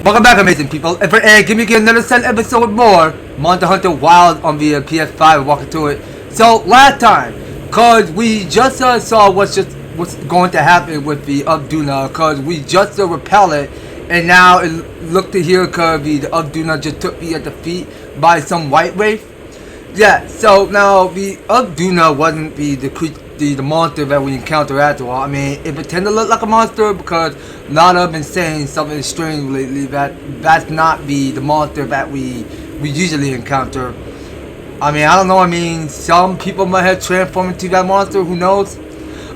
Welcome back, amazing people. And give me another 10 episode more Monster Hunter Wild on the PS5. Walking through it. So last time, cause we just saw what's going to happen with the Upduna, cause we just repel it, and now it looked to here cause the Upduna just took me at the feet by some white wraith. Yeah. So now the Upduna wasn't the monster that we encounter after all. I mean, it pretended to look like a monster because a lot of been saying something strange lately that's not the monster that we usually encounter. I mean, I don't know. I mean, some people might have transformed into that monster. Who knows?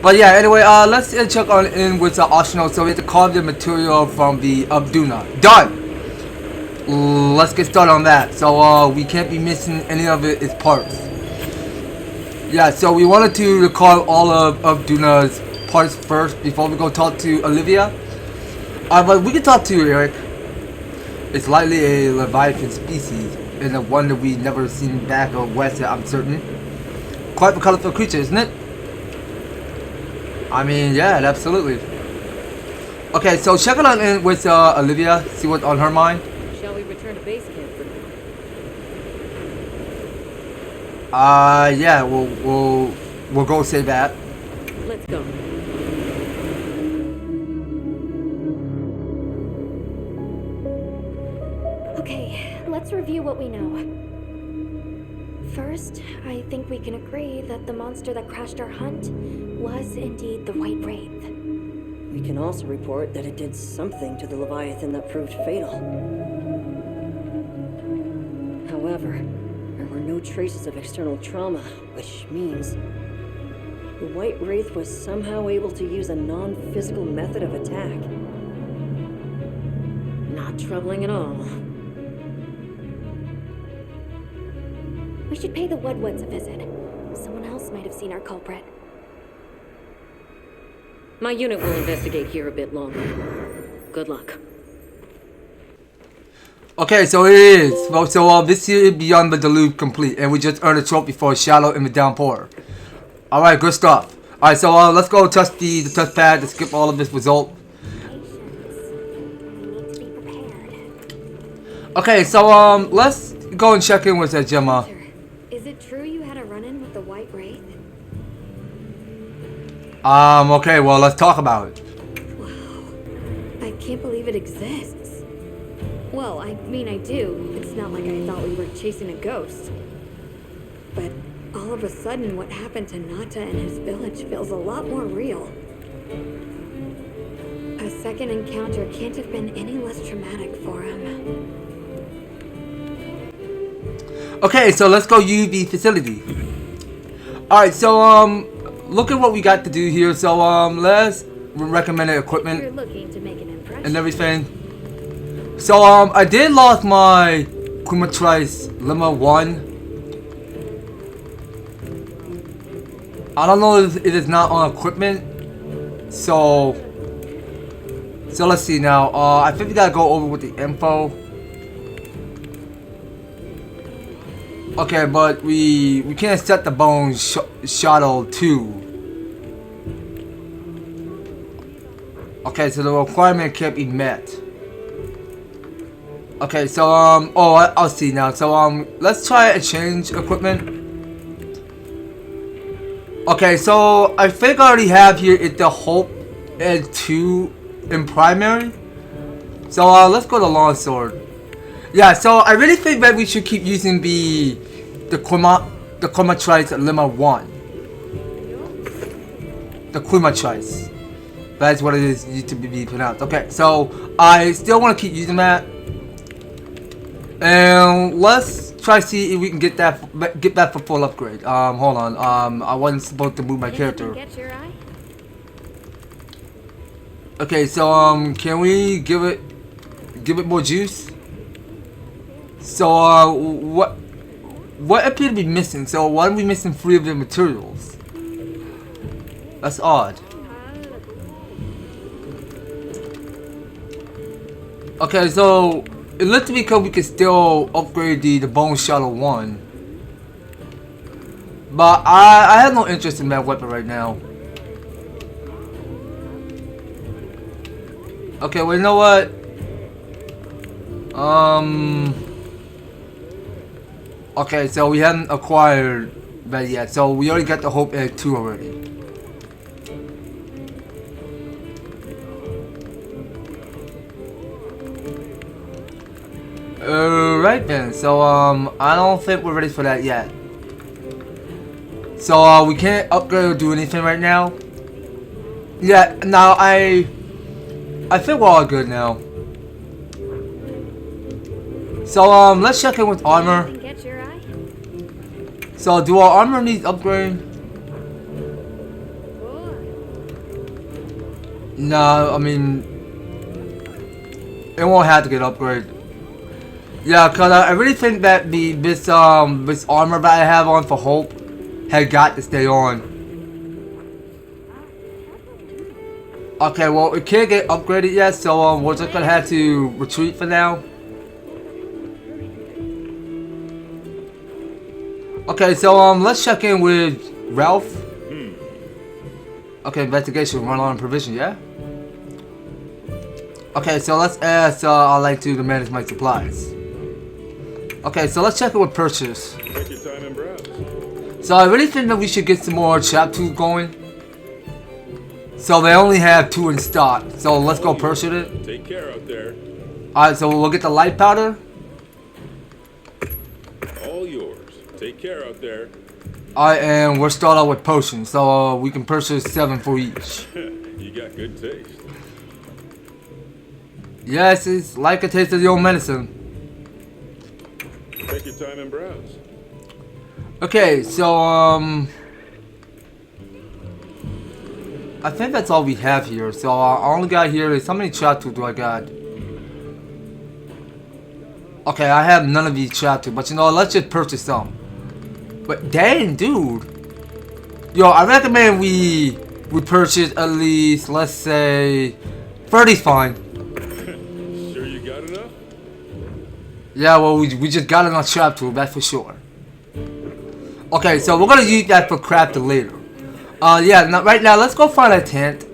But yeah. Anyway, let's check on in with the optional. So we have to carve the material from the Upduna. Done. Let's get started on that. So we can't be missing any of its parts. Yeah, so we wanted to record all of Duna's parts first before we go talk to Olivia. But we can talk to Eric. It's likely a Leviathan species, and a one that we never seen back or west, I'm certain. Quite a colorful creature, isn't it? I mean, yeah, absolutely. Okay, so check it out in with Olivia, see what's on her mind. Shall we return to base camp for now? Yeah, we'll go say that. Let's go. Okay, let's review what we know. First, I think we can agree that the monster that crashed our hunt was indeed the White Wraith. We can also report that it did something to the Leviathan that proved fatal. However, there were no traces of external trauma, which means the White Wraith was somehow able to use a non-physical method of attack. Not troubling at all. We should pay the Wudwuds a visit. Someone else might have seen our culprit. My unit will investigate here a bit longer. Good luck. Okay, so it is. Well, so this here is Beyond the Deluge complete, and we just earned a trophy for a Shadow in the Downpour. Alright, good stuff. Alright, so let's go touch the touchpad to skip all of this result. Okay, so let's go and check in with that Gemma. Is it true you had a run-in with the White Wraith? Okay, well, let's talk about it. Wow. I can't believe it exists. Well, I mean, I do. It's not like I thought we were chasing a ghost. But all of a sudden, what happened to Nata and his village feels a lot more real. A second encounter can't have been any less traumatic for him. Okay, so let's go use the facility. Alright, so look at what we got to do here. So let's recommend the equipment. You're looking to make an impression. And everything. So I did lost my Kumatrice Lemma 1. I don't know if it is not on equipment. So let's see now. I think we gotta go over with the info. Okay, but we can't set the bone shuttle 2. Okay, so the requirement can't be met. Okay, so I'll see now. So let's try and change equipment. Okay, so I think I already have here the Hope and 2 in primary. So let's go to Longsword. Yeah, so I really think that we should keep using the Kumatrice Lemma 1. The Kumatrice. That's what it is used to be pronounced. Okay, so I still want to keep using that. And let's try to see if we can get that for full upgrade. Hold on. I wasn't supposed to move my character. Okay, so can we give it more juice? So what appear to be missing? So why are we missing 3 of the materials? That's odd. Okay, so it looks to me because we can still upgrade the Bone Shuttle 1. But I have no interest in that weapon right now. Okay, well, you know what? Okay, so we haven't acquired that yet. So we already got the Hope Egg 2 already. Alright then. So I don't think we're ready for that yet. So we can't upgrade or do anything right now. Yeah, now I think we're all good now. So let's check in with armor. Anything catch your eye? So do our armor need upgrade? Cool. No, I mean it won't have to get upgraded. Yeah, cause I really think that this armor that I have on for Hope had got to stay on. Okay, well it can't get upgraded yet, so we're just gonna have to retreat for now. Okay, so let's check in with Ralph. Okay, investigation, run on provision, yeah? Okay, so let's ask I'd like to manage my supplies. Okay, so let's check it with purchase. Take your time and browse. So I really think that we should get some more chap 2 going. So they only have 2 in stock. So let's go purchase it. Take care out there. Alright, so we'll get the light powder. All yours. Take care out there. Alright, and we'll start out with potions. So we can purchase 7 for each. You got good taste. Yes, it's like a taste of your own medicine. Take your time and browse. Okay, so I think that's all we have here. So I only got here is how many chapters do I got? Okay, I have none of these chapters, but you know, let's just purchase some. But dang, dude, yo, I recommend we purchase at least, let's say, 30's fine. Sure you got enough? Yeah, well, we just got enough chapter, that's for sure. Okay, so we're gonna use that for crafting later. Yeah, right now, let's go find a tent.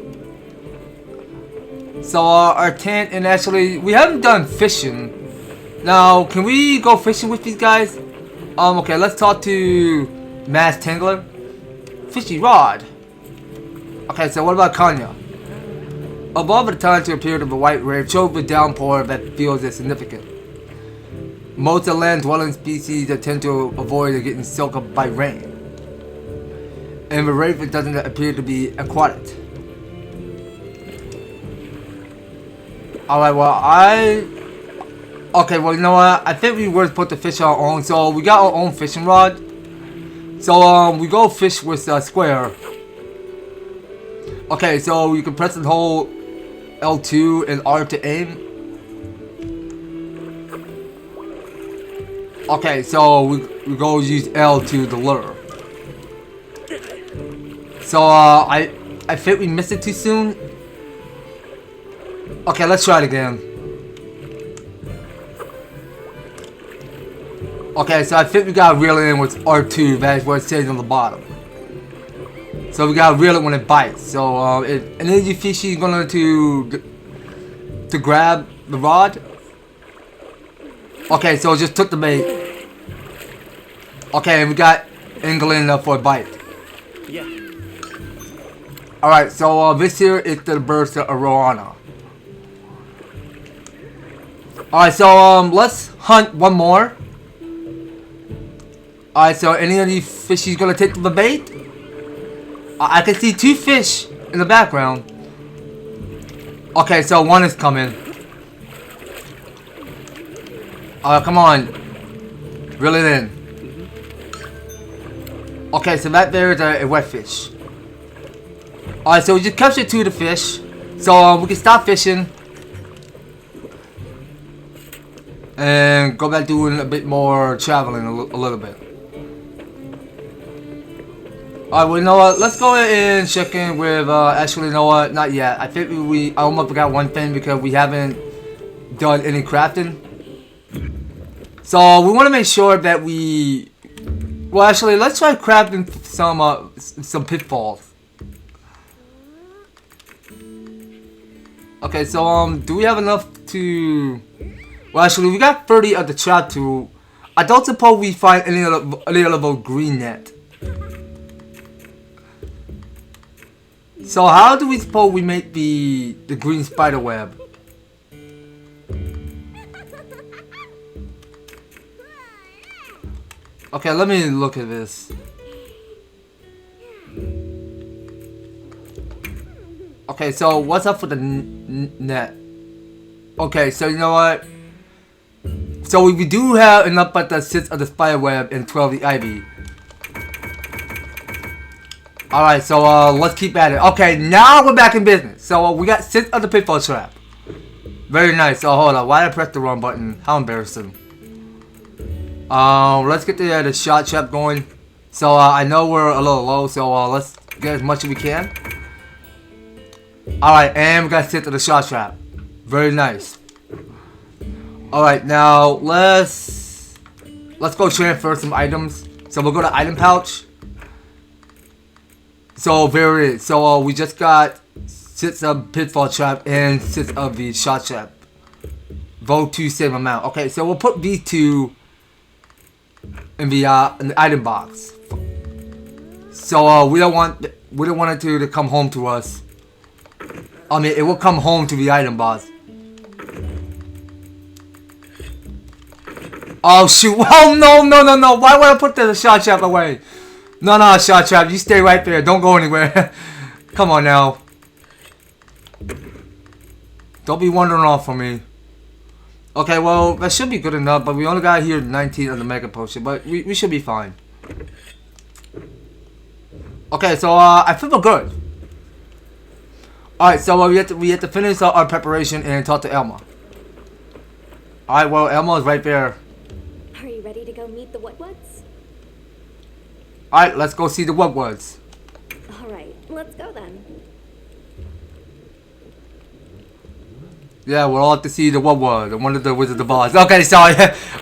So, our tent, and actually, we haven't done fishing. Now, can we go fishing with these guys? Okay, let's talk to Mass Tingler. Fishy rod. Okay, so what about Kanya? Above the time to appear of the white wave shows the downpour that feels insignificant. Most of the land-dwelling species tend to avoid getting soaked up by rain. And the raven doesn't appear to be aquatic. Alright, well, okay, well, you know what? I think we were supposed to fish our own, so we got our own fishing rod. So, we go fish with square. Okay, so you can press and hold L2 and R to aim. Okay, so we go use L to the lure. So, I think we missed it too soon. Okay, let's try it again. Okay, so I think we gotta reel it in with R2, that's what it says on the bottom. So we gotta reel it when it bites. So, and then you fish is gonna to grab the rod. Okay, so it just took the bait. Okay, we got angling for a bite. Yeah. Alright, so this here is the burst of Arowana. Alright, so let's hunt one more. Alright, so any of these fishies gonna take the bait? I can see 2 fish in the background. Okay, so one is coming. Come on. Reel it in. Okay, so that there is a wet fish. Alright, so we just captured 2 of the fish. So we can stop fishing. And go back doing a bit more traveling a little bit. Alright, well, you know what? Let's go ahead and check in with, actually, you know what? Not yet. I think I almost forgot one thing because we haven't done any crafting. So, we want to make sure that we... Well, actually, let's try crafting some pitfalls. Okay, so, do we have enough to... Well, actually, we got 30 of the trap tool. I don't suppose we find any other green net. So how do we suppose we make the green spider web? Okay, let me look at this. Okay, so what's up with the net? Okay, so you know what? So we do have enough but the 6 of the spider web and 12 of the ivy. Alright, so let's keep at it. Okay, now we're back in business. So we got 6 of the pitfall trap. Very nice. Oh, hold on. Why did I press the wrong button? How embarrassing. Let's get the shot trap going. So I know we're a little low, so let's get as much as we can. Alright, and we got 6 of the shot trap. Very nice. Alright, now let's go transfer some items. So we'll go to item pouch. So there it is. So we just got 6 of pitfall trap and 6 of the shot trap. Vote to same amount. Okay, so we'll put these 2 in the item box. So we don't want it to come home to us. I mean, it will come home to the item box. Oh shoot! Oh no! Why would I put the shot trap away? No, shot trap, you stay right there. Don't go anywhere. Come on now. Don't be wandering off from me. Okay, well, that should be good enough, but we only got here 19 of the mega potion, but we should be fine. Okay, so I feel good. Alright, so we have to finish our preparation and talk to Elma. Alright, well, Elma is right there. Are you ready to go meet the Wudwuds? Alright, let's go see the Wudwuds. Alright, let's go then. Yeah, we'll all have to see the Wudwud, one of the Wizard of Oz. Okay, sorry,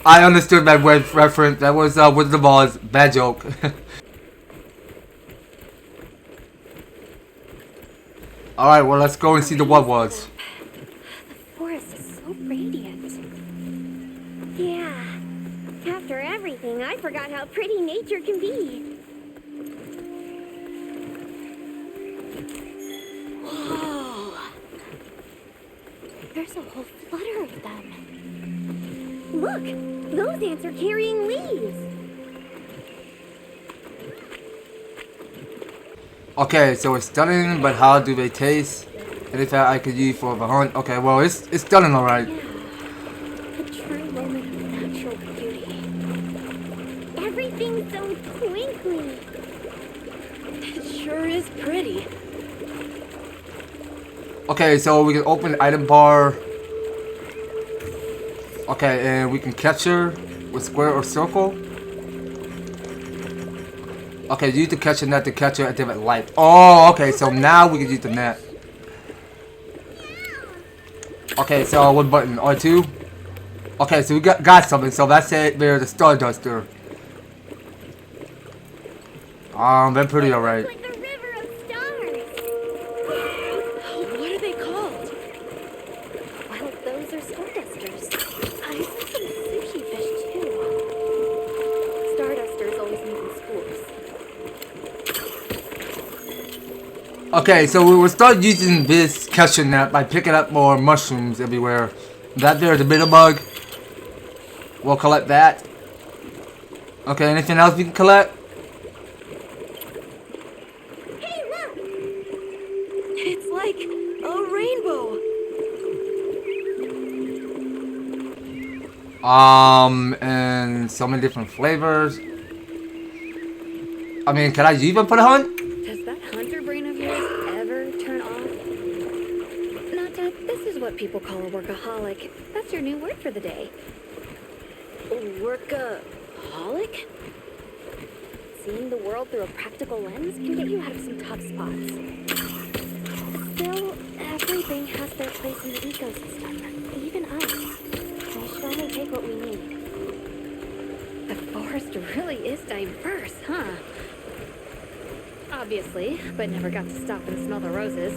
I understood that reference. That was Wizard of Oz. Bad joke. Alright, well, let's go and see the Wudwuds. The forest is so radiant. Yeah. After everything, I forgot how pretty nature can be. Whoa. There's a whole flutter of them. Look! Those ants are carrying leaves. Okay, so it's stunning, but how do they taste? Anything I could use for the hunt? Okay, well, it's stunning, alright. Yeah. A true moment of natural beauty. Everything's so twinkly. It sure is pretty. Okay, so we can open the item bar. Okay, and we can capture with square or circle. Okay, use the catcher net to capture a different light. Oh, okay, so now we can use the net. Okay, so what button? R2? Okay, so we got something, so that's it. There's the Star Duster. They're pretty alright. Like a river of stars. What are they called? Well, those are stardusters. I saw some sushi fish too. Stardusters always meet in schools. Okay, so we will start using this catcher net by picking up more mushrooms everywhere. That there is a bitter bug. We'll collect that. Okay, anything else we can collect? Hey, look! It's like a rainbow. And so many different flavors. I mean, can I even put a hunt? Does that hunter brain of yours ever turn off? Nata, this is what people call a workaholic. That's your new word for the day. Workaholic? Seeing the world through a practical lens can get you out of some tough spots. Still, everything has their place in the ecosystem, even us. We should only take what we need. The forest really is diverse, huh? Obviously, but never got to stop and smell the roses.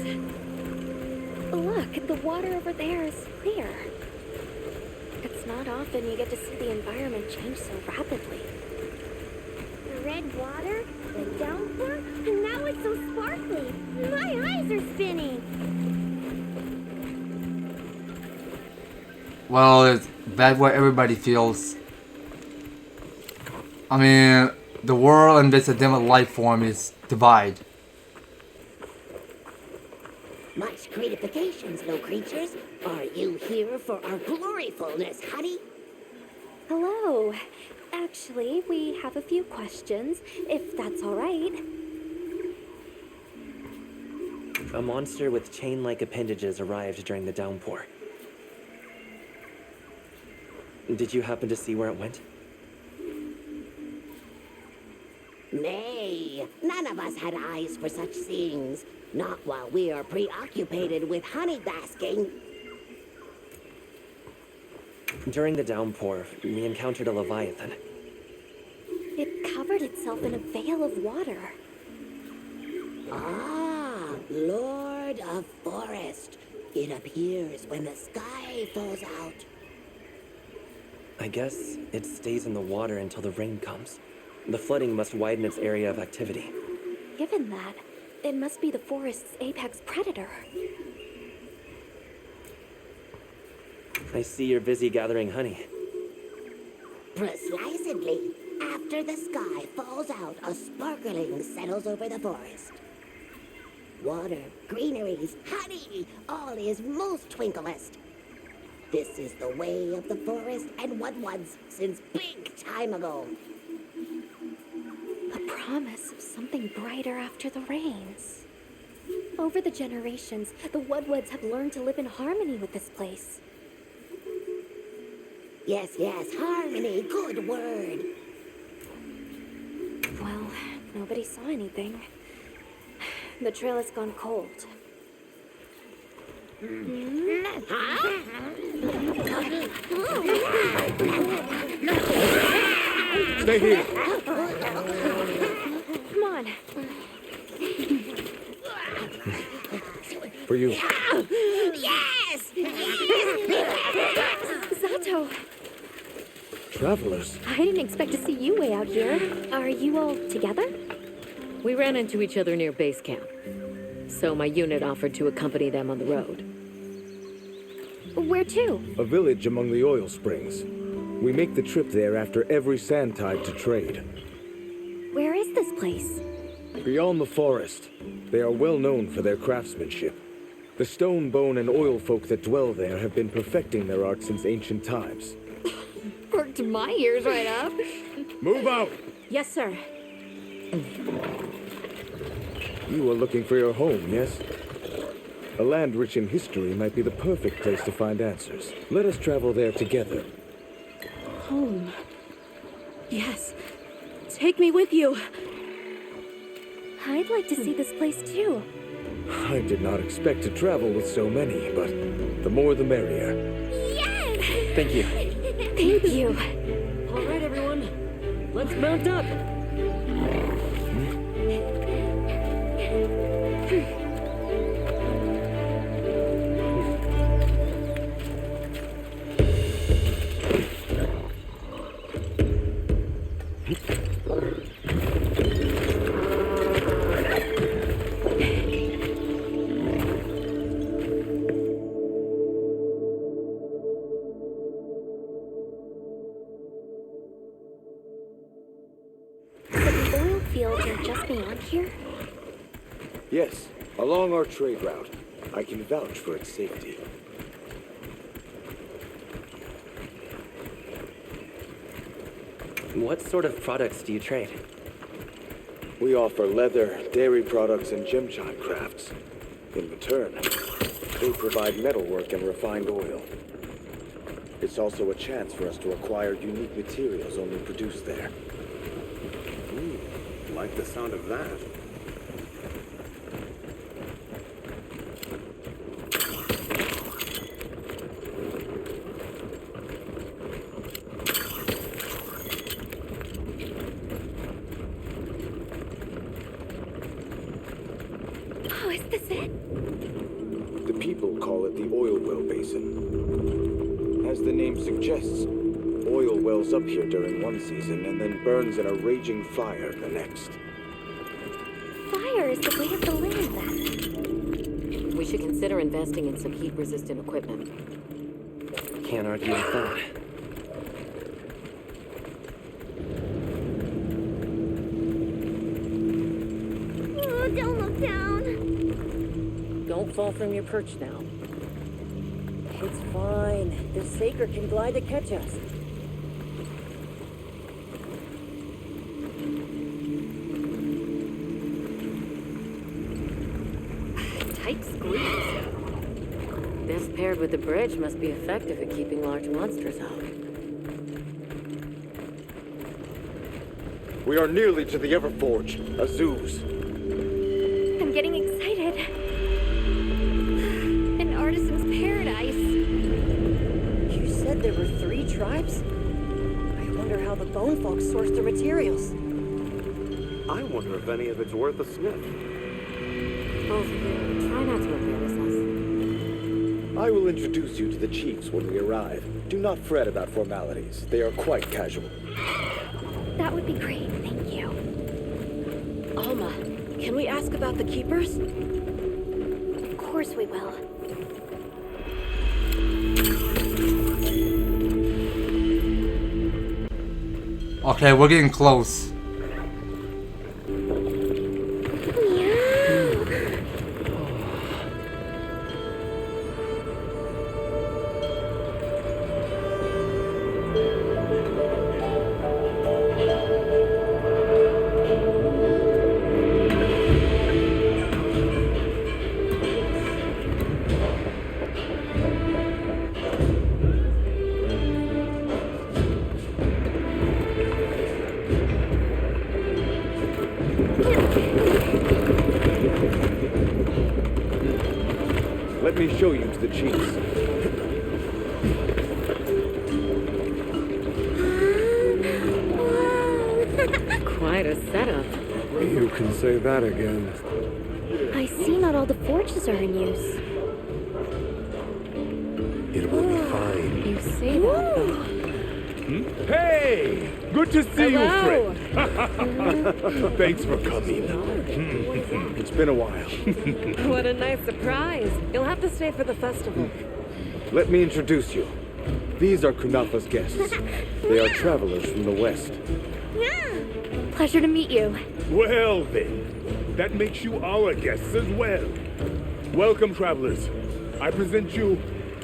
Look, the water over there is clear. It's Not often you get to see the environment change so rapidly. The red water, the downpour, and now it's so sparkly. My eyes are spinning. Well, that's what everybody feels. I mean, the world and this endemic life form is divided. Much gratifications, low creatures. Are you here for our gloryfulness, honey? Hello. Actually, we have a few questions, if that's all right. A monster with chain-like appendages arrived during the downpour. Did you happen to see where it went? Nay, none of us had eyes for such things. Not while we are preoccupied with honey basking. During the downpour, we encountered a leviathan. It covered itself in a veil of water. Ah, Lord of Forest. It appears when the sky falls out. I guess it stays in the water until the rain comes. The flooding must widen its area of activity. Given that, it must be the forest's apex predator. I see you're busy gathering honey. Precisely. After the sky falls out, a sparkling settles over the forest. Water, greeneries, honey, all is most twinklest. This is the way of the forest and Wudwuds since big time ago. A promise of something brighter after the rains. Over the generations, the Wudwuds have learned to live in harmony with this place. Yes, harmony, good word. Well, nobody saw anything. The trail has gone cold. Stay here. Come on. For you. Yes! Zatoh! Travelers? I didn't expect to see you way out here. Are you all together? We ran into each other near base camp, so my unit offered to accompany them on the road. Where to? A village among the oil springs. We make the trip there after every sand tide to trade. Where is this place? Beyond the forest, they are well known for their craftsmanship. The stone, bone, and oil folk that dwell there have been perfecting their art since ancient times. Perked my ears right up. Move out! Yes, sir. You are looking for your home, yes? A land rich in history might be the perfect place to find answers. Let us travel there together. Home. Yes. Take me with you. I'd like to see this place too. I did not expect to travel with so many, but the more the merrier. Yes! Thank you. Thank you. All right, everyone. Let's mount up. Fields are just beyond here? Yes, along our trade route. I can vouch for its safety. What sort of products do you trade? We offer leather, dairy products, and gem-chime crafts. In return, they provide metalwork and refined oil. It's also a chance for us to acquire unique materials only produced there. Like the sound of that. Oh, is this it? The people call it the oil well basin. As the name suggests, oil wells up here during one season and then burns in a raging fire the next. Fire is the way of the land, then. We should consider investing in some heat-resistant equipment. Can't argue with that. Oh, don't look down. Don't fall from your perch now. It's fine. The Seikret can glide to catch us. Tight squeeze. This paired with the bridge must be effective at keeping large monsters out. We are nearly to the Everforge, Azuz. I'm getting excited. An artisan's paradise. You said there were 3 tribes? I wonder how the bone folks source their materials. I wonder if any of it's worth a sniff. Both of you, try not to embarrass us. I will introduce you to the chiefs when we arrive. Do not fret about formalities. They are quite casual. That would be great, thank you. Alma, can we ask about the keepers? Of course we will. Okay, we're getting close. Let me show you to the chiefs. Quite a setup. You can say that again. I see not all the forges are in use. It will be fine. You say that, though. Hey! Good to see Hello. you, friend. Thanks for coming. It's been a while. What a nice surprise. You'll have to stay for the festival. Let me introduce you. These are Kunafa's guests. They are travelers from the west. Pleasure to meet you. Well then, that makes you our guests as well. Welcome, travelers. I present you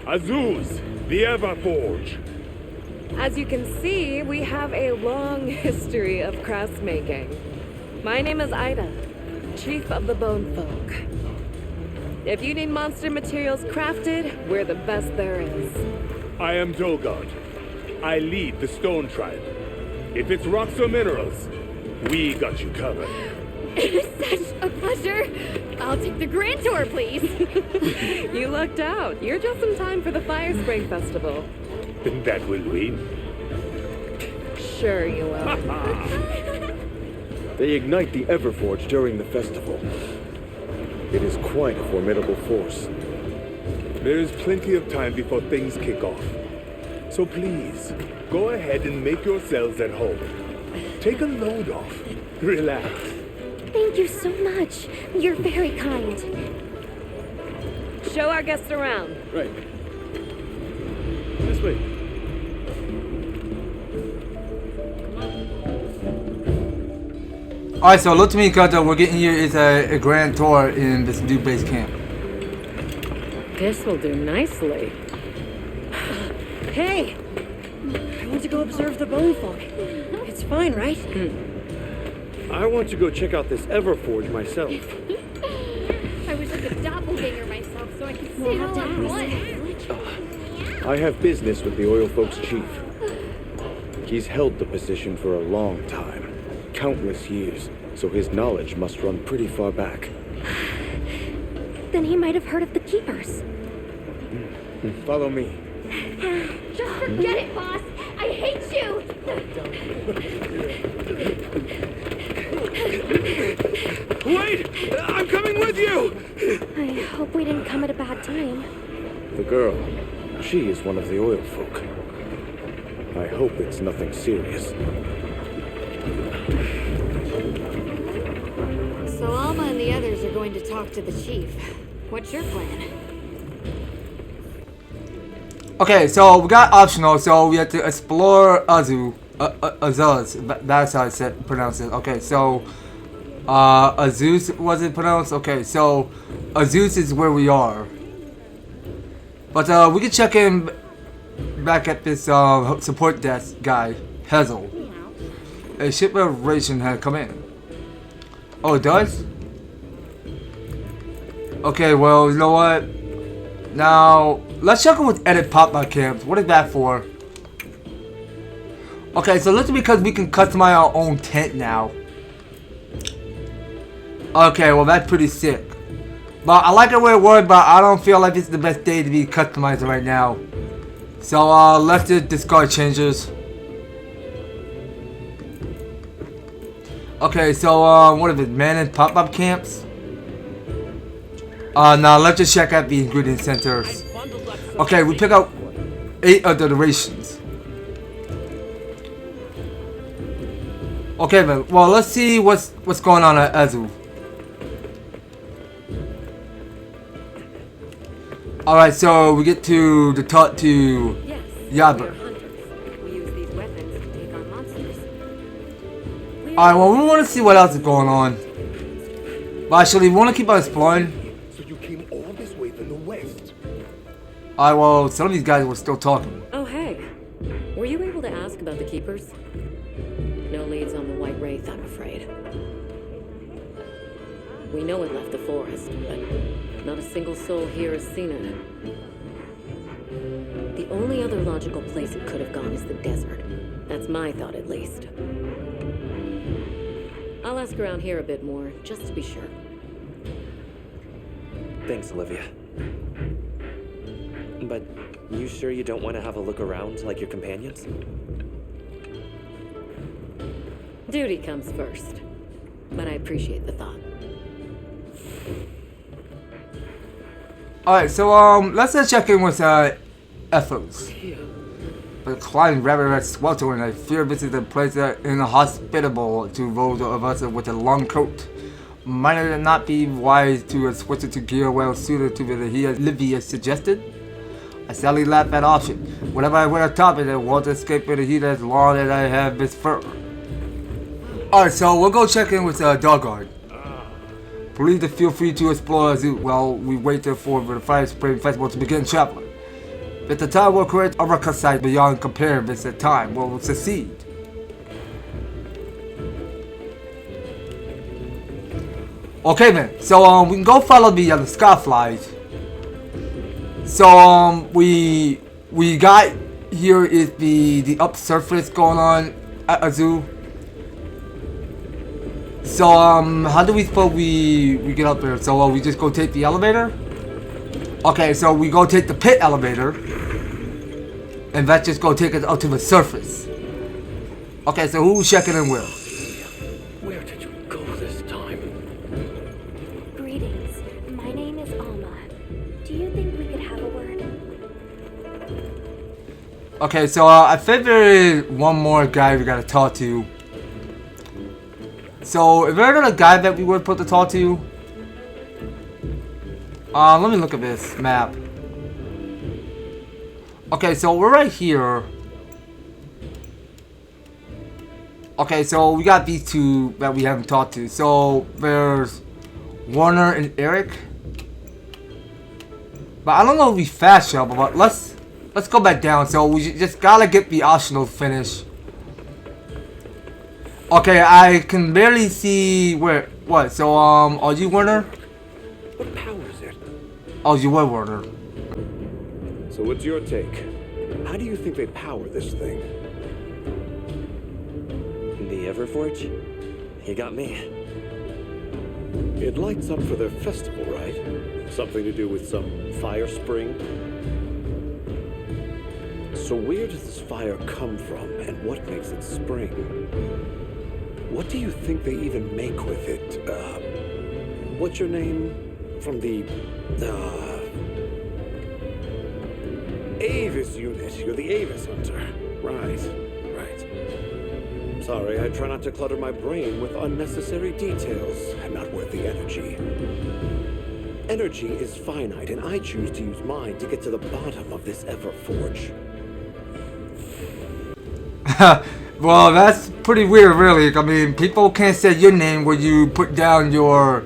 Azuz, the Everforge. As you can see, we have a long history of crafts making. My name is Ida, Chief of the Bone Folk. If you need monster materials crafted, we're the best there is. I am Dolgard. I lead the Stone Tribe. If it's rocks or minerals, we got you covered. It is such a pleasure. I'll take the grand tour, please. You lucked out. You're just in time for the Fire Spring Festival. That will win. Sure you will. They ignite the Everforge during the festival. It is quite a formidable force. There is plenty of time before things kick off. So please, go ahead and make yourselves at home. Take a load off. Relax. Thank you so much. You're very kind. Show our guests around. Right. This way. Alright, so look to me because we're getting here is a grand tour in this new base camp. This will do nicely. Hey! I want to go observe the bone folk. It's fine, right? I want to go check out this Everforge myself. I wish I could doppelganger myself so I could see it all at once. I have business with the oil folks' chief. He's held the position for a long time, countless years, so his knowledge must run pretty far back. Then he might have heard of the keepers. Follow me. Just forget it, boss. I hate you. Wait! I'm coming with you! I hope we didn't come at a bad time. The girl. She is one of the oil folk. I hope it's nothing serious. So Alma and the others are going to talk to the chief. What's your plan? Okay, so we got optional, so we have to explore Azuz. That's how I pronounce it. Okay, so Azuz was it pronounced? Okay, so Azuz is where we are. But we can check in back at this support desk guy, Hazel. A ship reservation had come in. Oh, it does? Okay, well, you know what? Now, let's check in with edit pop-up camps. What is that for? Okay, so this is because we can customize our own tent now. Okay, well, that's pretty sick. But I like it where it was, but I don't feel like it's the best day to be customizing right now. So, let's just discard changes. Okay, so, what is it? Man and pop-up camps? Now let's just check out the ingredient centers. Okay, we pick out 8 of the durations. Okay, then. Well, let's see what's going on at Azuz. All right, so we get to the talk to Yabber. We use these weapons to take on monsters. All right, well, we want to see what else is going on. But actually, we want to keep on exploring. Alright, well, some of these guys were still talking. Oh, hey. Were you able to ask about the Keepers? No leads on the White Wraith, I'm afraid. We know it left the forest, but not a single soul here has seen it. The only other logical place it could have gone is the desert. That's my thought, at least. I'll ask around here a bit more, just to be sure. Thanks, Olivia. But you sure you don't want to have a look around like your companions? Duty comes first, but I appreciate the thought. Alright, so let's just check in with Ethos. But climbing rather sweltering, I fear this is a place that is inhospitable to those of us with a long coat. Might it not be wise to switch it to gear well suited to the Livia suggested? I sadly laugh at option. Whenever I wear a top it, I won't escape the heat as long as I have this fur. Alright, so we'll go check in with Dogguard. Please feel free to explore Azuz while we wait there for the Fire Spring Festival to begin traveling. If the time will create a record site beyond compare this at time will succeed. Okay then, so we can go follow the Skyflies. So we got here is the upsurface going on at Azuz. So how do we suppose we get up there? So we just go take the elevator? Okay, so we go take the pit elevator, and that just go take us up to the surface. Okay, so who's checking in where? Where did you go this time? Greetings. My name is Alma. Do you think we could have a word? Okay, so I think there is one more guy we gotta talk to. So, is there another guy that we were supposed to talk to? Let me look at this map. Okay, so we're right here. Okay, so we got these two that we haven't talked to. So, there's Warner and Eric. But I don't know if we fast travel, but let's go back down. So, we just gotta get the optional finish. Okay, I can barely see where. What? So, are you Warner? What powers it? Oh, you were Warner. So what's your take? How do you think they power this thing? The Everforge? You got me. It lights up for their festival, right? Something to do with some fire spring? So where does this fire come from, and what makes it spring? What do you think they even make with it? What's your name? From the... Avis unit. You're the Avis hunter. Right. Sorry, I try not to clutter my brain with unnecessary details. Not worth the energy. Energy is finite, and I choose to use mine to get to the bottom of this Everforge. Well, that's pretty weird, really. I mean, people can't say your name when you put down your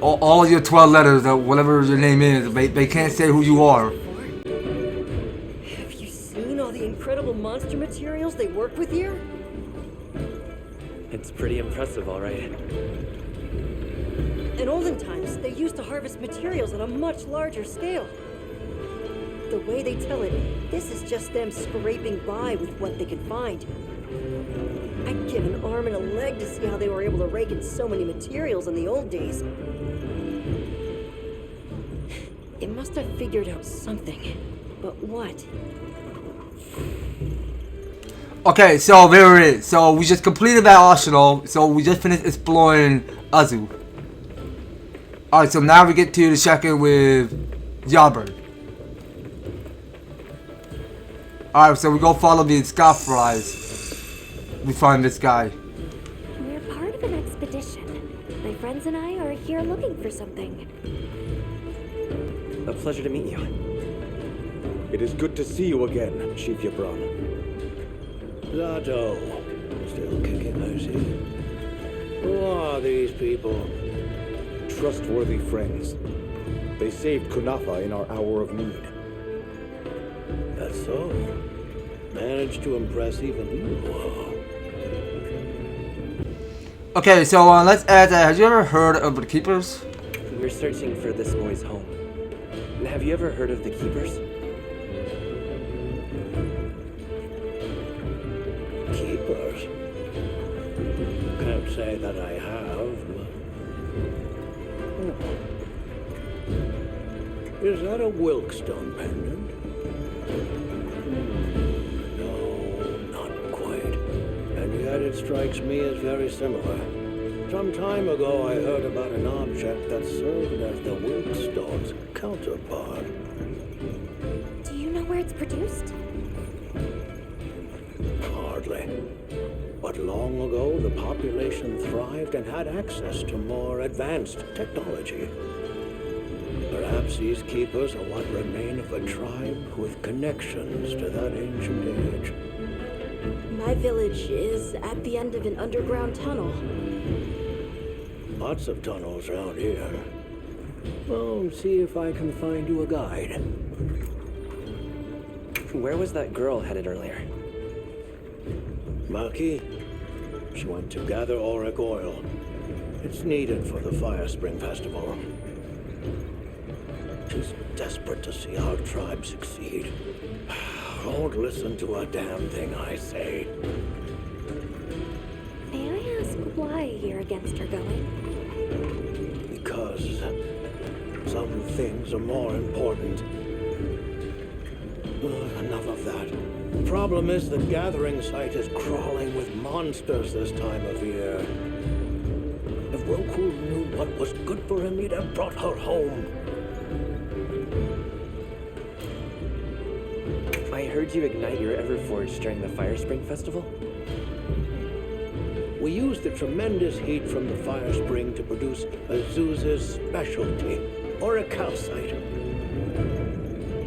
all your 12 letters or whatever your name is. They can't say who you are. Have you seen all the incredible monster materials they work with here? It's pretty impressive, all right. In olden times, they used to harvest materials on a much larger scale. The way they tell it, this is just them scraping by with what they can find. I'd give an arm and a leg to see how they were able to rake in so many materials in the old days. It must have figured out something. But what? Okay, so there it is. So we just completed that arsenal. So we just finished exploring Azuz. Alright, so now we get to the check-in with Yarbird. Alright, so we go follow the sky flies. We find this guy. We're part of an expedition. My friends and I are here looking for something. A pleasure to meet you. It is good to see you again, Chief Yabran. Zatoh. Still kicking, I see. Who are these people? Trustworthy friends. They saved Kunafa in our hour of need. That's so. Managed to impress even you. Okay, so let's add that. Have you ever heard of the Keepers? We're searching for this boy's home. Have you ever heard of the Keepers? Keepers? Can't say that I have. Is that a Wilkstone pendant? No, not quite. And yet it strikes me as very similar. Some time ago I heard about an object that served as the Wilkstone's counterpart. Do you know where it's produced? Hardly. But long ago, the population thrived and had access to more advanced technology. Perhaps these keepers are what remain of a tribe with connections to that ancient age. My village is at the end of an underground tunnel. Lots of tunnels around here. Well, see if I can find you a guide. Where was that girl headed earlier? Maki? She went to gather auric oil. It's needed for the Fire Spring Festival. She's desperate to see our tribe succeed. Won't listen to a damn thing I say. May I ask why you're against her going? Because some things are more important. Enough of that. The problem is the gathering site is crawling with monsters this time of year. If Roku knew what was good for him, he'd have brought her home. I heard you ignite your Everforge during the Fire Spring Festival? We used the tremendous heat from the fire spring to produce Azuz's specialty, auricalcite.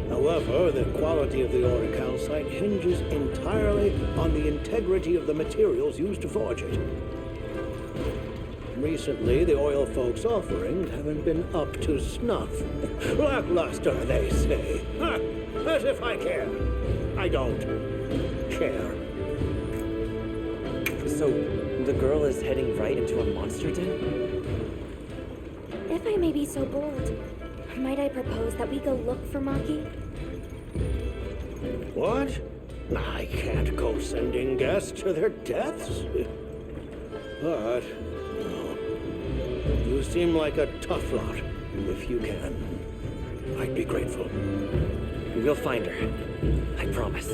However, the quality of the auricalcite hinges entirely on the integrity of the materials used to forge it. Recently, the oil folks' offerings haven't been up to snuff. Lackluster, they say. Ha! As if I care. I don't care. So, the girl is heading right into a monster den? If I may be so bold, might I propose that we go look for Maki? What? I can't go sending guests to their deaths. But, no. You seem like a tough lot. If you can, I'd be grateful. We'll find her. I promise.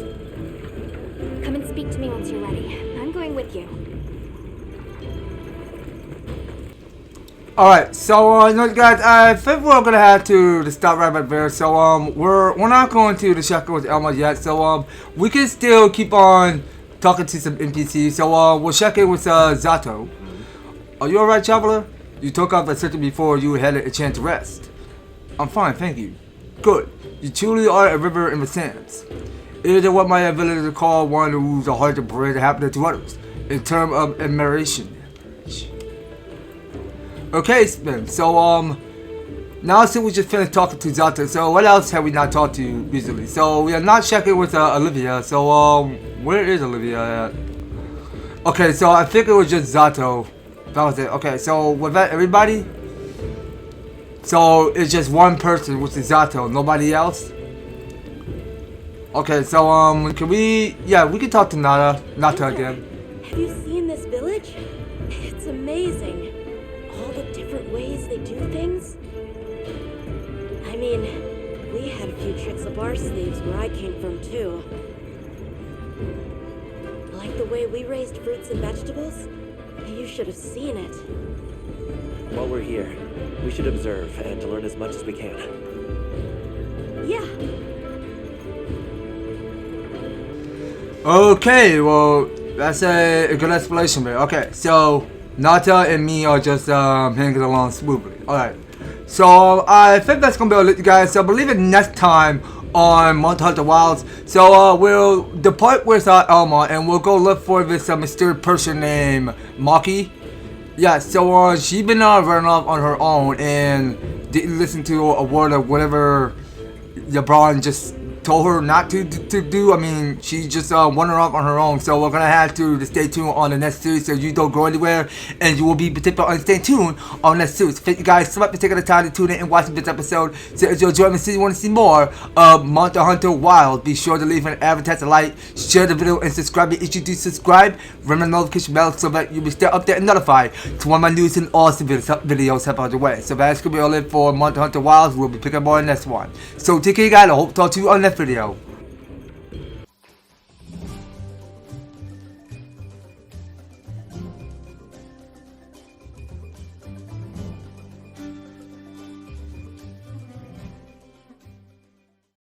Come and speak to me once you're ready. I'm going with you. Alright, so you know, guys, I think we're gonna have to stop right back there. So we're not going to the shotgun with Elmo yet. So we can still keep on talking to some NPCs. So we'll check in with Zatoh. Are you alright, traveler? You took off a second before you had a chance to rest. I'm fine, thank you. Good. You truly are a river in the sands. It is what my ability to call one who's a hard to parade happening to others in terms of admiration. Okay, then. So now since we just finished talking to Zatoh, so what else have we not talked to recently? So we are not checking with Olivia. So where is Olivia at? Okay, so I think it was just Zatoh. That was it. Okay, so was that everybody? So it's just one person, which is Zatoh, nobody else? Okay, so can we, yeah, we can talk to Nata again. Have you seen this village? It's amazing. All the different ways they do things. I mean, we had a few tricks up our sleeves where I came from too. Like the way we raised fruits and vegetables. You should have seen it. While we're here, we should observe and learn as much as we can. Yeah. Okay, well, that's a good explanation there. Okay, so Nata and me are just hanging along smoothly. Alright, so I think that's gonna be all, you guys. So I believe it next time on Monster Hunter Wilds. So we'll depart with Elma and we'll go look for this mysterious person named Maki. Yeah, so she been running off on her own and didn't listen to a word of whatever LeBron just told her not to do. I mean, she just wandered off on her own. So we're gonna have to stay tuned on the next series, so you don't go anywhere, and you will be particular on staying tuned on the next series. Thank you guys so much for taking the time to tune in and watching this episode. So if you enjoyed me, you want to see more of Monster Hunter Wild, be sure to leave an EverTastic like, share the video, and subscribe if you do subscribe. Remember the notification bell so that you'll be still updated and notified to when my news and awesome videos have on the way. So that's gonna be all it for Monster Hunter Wild. We'll be picking up more on the next one. So take care, guys. I hope to talk to you on the next video.